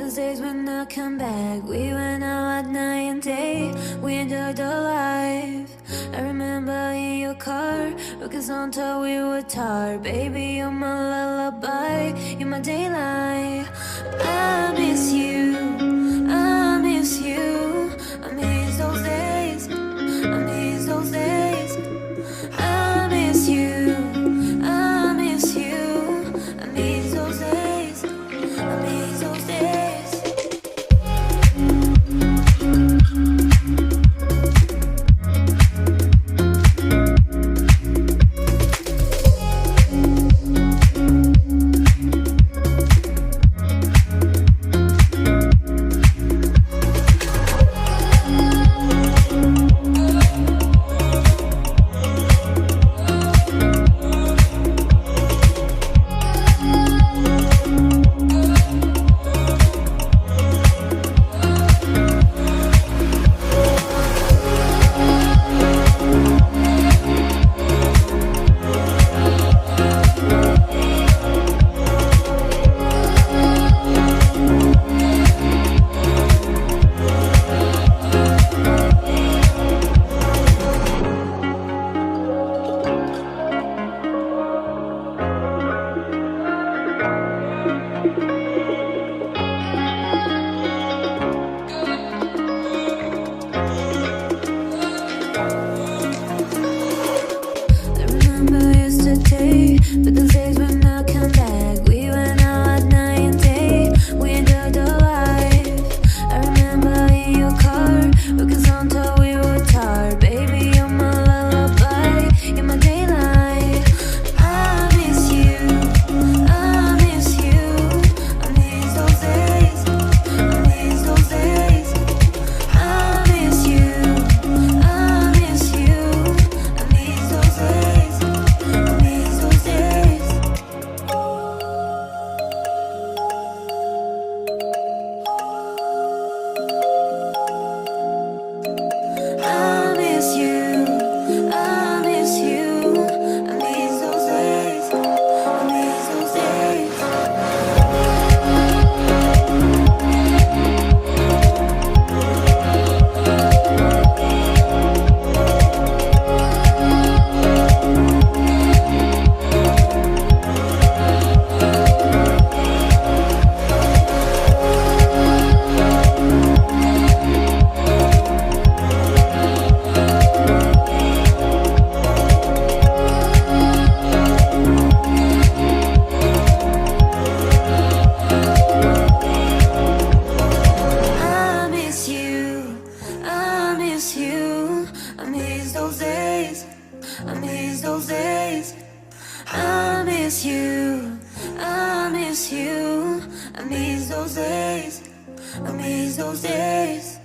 those days when I come back. We went out at night and day, we enjoyed the life. I remember in your car, looking on till we were tired. Baby, you're my lullaby, you're my daylight. I miss you, I miss you, I miss those days, I miss those days. I miss you, I miss you, I miss those days, I miss those days. But those days when I come back, we went out at night and day, we enjoyed the life. I remember in your car, looking on till we were tired. Baby, you're my lullaby, you're my daylight. I miss you, I miss you, I miss those days, I miss those days. I miss you, I miss you, I miss those days, I miss those days. I miss you, I miss you, I miss those days, I miss those days. I miss you, I miss you, I miss those days, I miss those days. I miss you, I miss you, I miss those days, I miss those days.